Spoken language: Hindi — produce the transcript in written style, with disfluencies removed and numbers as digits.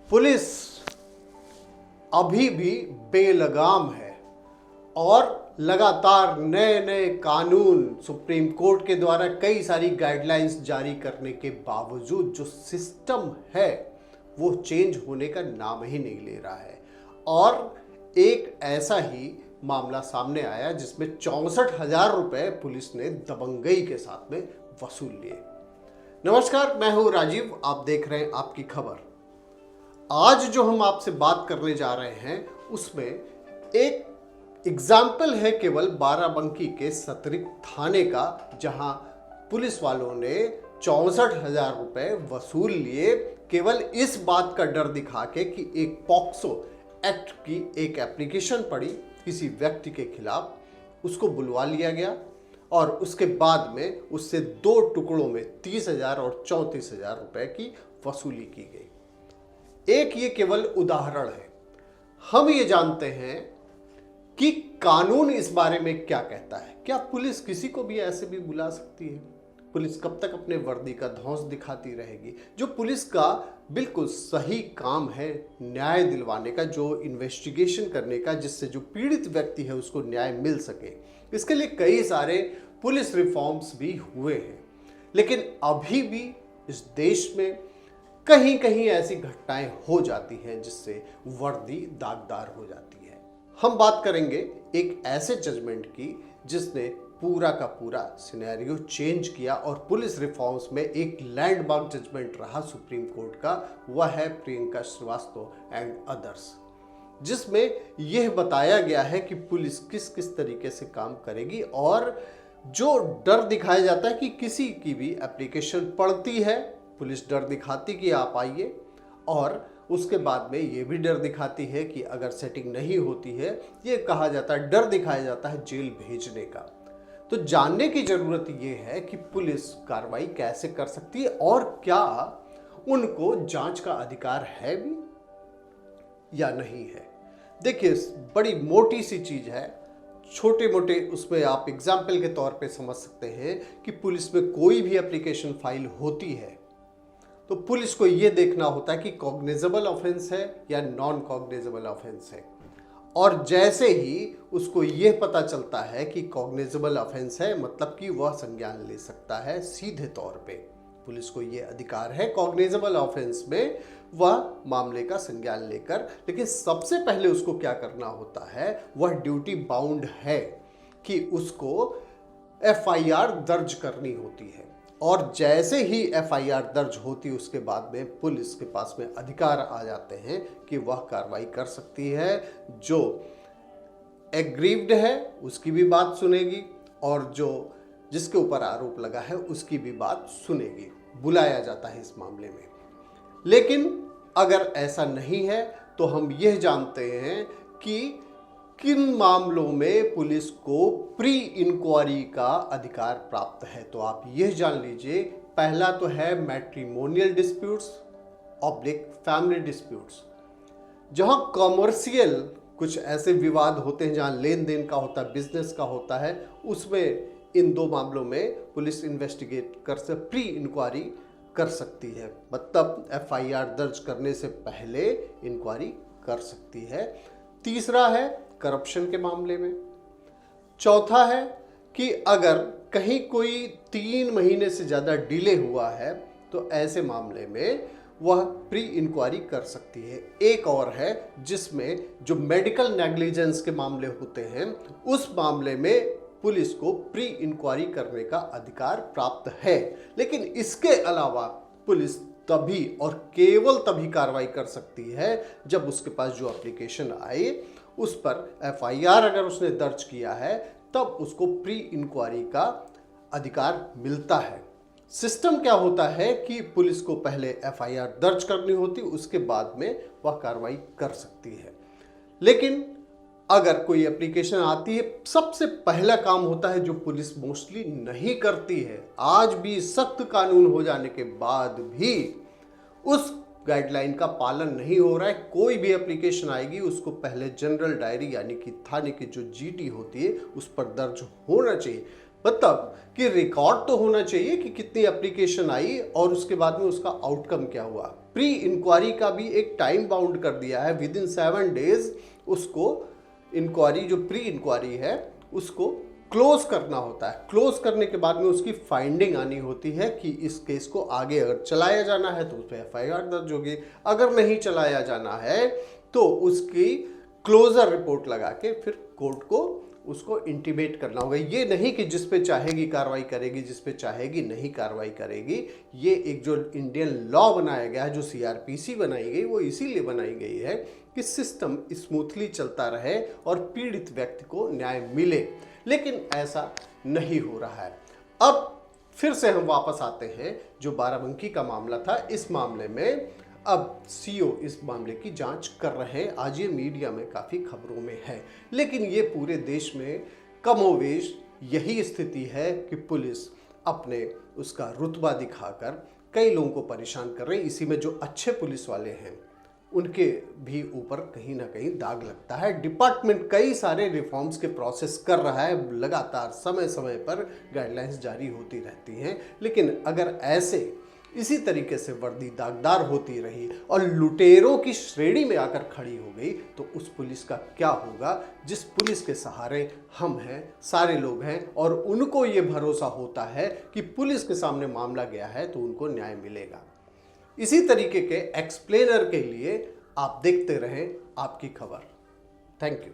पुलिस अभी भी बेलगाम है और लगातार नए नए कानून सुप्रीम कोर्ट के द्वारा कई सारी गाइडलाइंस जारी करने के बावजूद जो सिस्टम है वो चेंज होने का नाम ही नहीं ले रहा है। और एक ऐसा ही मामला सामने आया जिसमें 64,000 रुपए पुलिस ने दबंगई के साथ में वसूल लिए। नमस्कार, मैं हूं राजीव, आप देख रहे हैं आपकी खबर। आज जो हम आपसे बात करने जा रहे हैं उसमें एक एग्जाम्पल है केवल बाराबंकी के सतरिक थाने का, जहां पुलिस वालों ने 64,000 रुपए वसूल लिए केवल इस बात का डर दिखा के कि एक पॉक्सो एक्ट की एक एप्लीकेशन पड़ी किसी व्यक्ति के खिलाफ, उसको बुलवा लिया गया और उसके बाद में उससे 2 टुकड़ों में 30,000 और 34,000 रुपए की वसूली की गई। एक ये केवल उदाहरण है। हम ये जानते हैं कि कानून इस बारे में क्या कहता है। क्या पुलिस किसी को भी ऐसे भी बुला सकती है? पुलिस कब तक अपने वर्दी का धौंस दिखाती रहेगी? जो पुलिस का बिल्कुल सही काम है न्याय दिलवाने का, जो इन्वेस्टिगेशन करने का, जिससे जो पीड़ित व्यक्ति है उसको न्याय मिल सके, इसके लिए कई सारे पुलिस रिफॉर्म्स भी हुए हैं। लेकिन अभी भी इस देश में कहीं कहीं ऐसी घटनाएं हो जाती हैं जिससे वर्दी दागदार हो जाती है। हम बात करेंगे एक ऐसे जजमेंट की जिसने पूरा का पूरा सिनेरियो चेंज किया और पुलिस रिफॉर्म्स में एक लैंडमार्क जजमेंट रहा सुप्रीम कोर्ट का। वह है प्रियंका श्रीवास्तव एंड अदर्स, जिसमें यह बताया गया है कि पुलिस किस किस तरीके से काम करेगी। और जो डर दिखाया जाता है कि किसी की भी एप्लीकेशन पड़ती है, पुलिस डर दिखाती कि आप आइए, और उसके बाद में ये भी डर दिखाती है कि अगर सेटिंग नहीं होती है, ये कहा जाता है, डर दिखाया जाता है जेल भेजने का। तो जानने की जरूरत ये है कि पुलिस कार्रवाई कैसे कर सकती है और क्या उनको जांच का अधिकार है भी या नहीं है। देखिए, बड़ी मोटी सी चीज है, छोटे मोटे उसमें आप एग्जाम्पल के तौर पे समझ सकते हैं कि पुलिस में कोई भी एप्लीकेशन फाइल होती है तो पुलिस को यह देखना होता है कि कॉग्निजेबल ऑफेंस है या नॉन कॉग्निजेबल ऑफेंस है। और जैसे ही उसको यह पता चलता है कि कॉग्निजेबल ऑफेंस है, मतलब कि वह संज्ञान ले सकता है सीधे तौर पे। पुलिस को यह अधिकार है कॉग्निजेबल ऑफेंस में वह मामले का संज्ञान लेकर। लेकिन सबसे पहले उसको क्या करना होता है, वह ड्यूटी बाउंड है कि उसको एफआईआर दर्ज करनी होती है। और जैसे ही एफआईआर दर्ज होती है उसके बाद में पुलिस के पास में अधिकार आ जाते हैं कि वह कार्रवाई कर सकती है। जो एग्रीव्ड है उसकी भी बात सुनेगी और जो जिसके ऊपर आरोप लगा है उसकी भी बात सुनेगी। बुलाया जाता है इस मामले में। लेकिन अगर ऐसा नहीं है तो हम यह जानते हैं कि किन मामलों में पुलिस को प्री इंक्वायरी का अधिकार प्राप्त है। तो आप यह जान लीजिए, पहला तो है matrimonial disputes oblique family disputes, जहां कॉमर्शियल कुछ ऐसे विवाद होते हैं जहां लेन देन का होता है, बिजनेस का होता है, उसमें इन 2 मामलों में पुलिस इन्वेस्टिगेट कर से प्री इंक्वायरी कर सकती है, मतलब एफआईआर दर्ज करने से पहले इंक्वायरी कर सकती है। तीसरा है करप्शन के मामले में। चौथा है कि अगर कहीं कोई 3 महीने से ज़्यादा डिले हुआ है तो ऐसे मामले में वह प्री इंक्वायरी कर सकती है। एक और है जिसमें जो मेडिकल नेग्लिजेंस के मामले होते हैं, उस मामले में पुलिस को प्री इंक्वायरी करने का अधिकार प्राप्त है। लेकिन इसके अलावा पुलिस तभी और केवल तभी कार्रवाई कर सकती है जब उसके पास जो एप्लीकेशन आए उस पर एफआईआर अगर उसने दर्ज किया है, तब उसको प्री इंक्वायरी का अधिकार मिलता है। सिस्टम क्या होता है कि पुलिस को पहले एफआईआर दर्ज करनी होती, उसके बाद में वह कार्रवाई कर सकती है। लेकिन अगर कोई एप्लीकेशन आती है, सबसे पहला काम होता है जो पुलिस मोस्टली नहीं करती है, आज भी सख्त कानून हो जाने के बाद भी उस गाइडलाइन का पालन नहीं हो रहा है। कोई भी एप्लीकेशन आएगी उसको पहले जनरल डायरी यानी कि थाने की जो जीटी होती है उस पर दर्ज होना चाहिए, मतलब कि रिकॉर्ड तो होना चाहिए कि कितनी एप्लीकेशन आई और उसके बाद में उसका आउटकम क्या हुआ। प्री इंक्वायरी का भी एक टाइम बाउंड कर दिया है। विद इन 7 डेज उसको इंक्वायरी, जो प्री इंक्वायरी है, उसको क्लोज करना होता है। क्लोज करने के बाद में उसकी फाइंडिंग आनी होती है कि इस केस को आगे अगर चलाया जाना है तो उस पर FIR दर्ज होगी, अगर नहीं चलाया जाना है तो उसकी क्लोजर रिपोर्ट लगा के फिर कोर्ट को उसको इंटीमेट करना होगा। ये नहीं कि जिस पे चाहेगी कार्रवाई करेगी, जिस पे चाहेगी नहीं कार्रवाई करेगी। ये एक जो इंडियन लॉ बनाया गया है, जो CRPC बनाई गई, वो इसीलिए बनाई गई है कि सिस्टम स्मूथली चलता रहे और पीड़ित व्यक्ति को न्याय मिले। लेकिन ऐसा नहीं हो रहा है। अब फिर से हम वापस आते हैं जो बाराबंकी का मामला था। इस मामले में अब CO इस मामले की जांच कर रहे हैं। आज ये मीडिया में काफ़ी खबरों में है, लेकिन ये पूरे देश में कमोवेश यही स्थिति है कि पुलिस अपने उसका रुतबा दिखाकर कई लोगों को परेशान कर रही है। इसी में जो अच्छे पुलिस वाले हैं उनके भी ऊपर कहीं ना कहीं दाग लगता है। डिपार्टमेंट कई सारे रिफॉर्म्स के प्रोसेस कर रहा है, लगातार समय समय पर गाइडलाइंस जारी होती रहती हैं, लेकिन अगर ऐसे इसी तरीके से वर्दी दागदार होती रही और लुटेरों की श्रेणी में आकर खड़ी हो गई तो उस पुलिस का क्या होगा जिस पुलिस के सहारे हम हैं, सारे लोग हैं, और उनको ये भरोसा होता है कि पुलिस के सामने मामला गया है तो उनको न्याय मिलेगा। इसी तरीके के एक्सप्लेनर के लिए आप देखते रहें आपकी खबर। Thank you.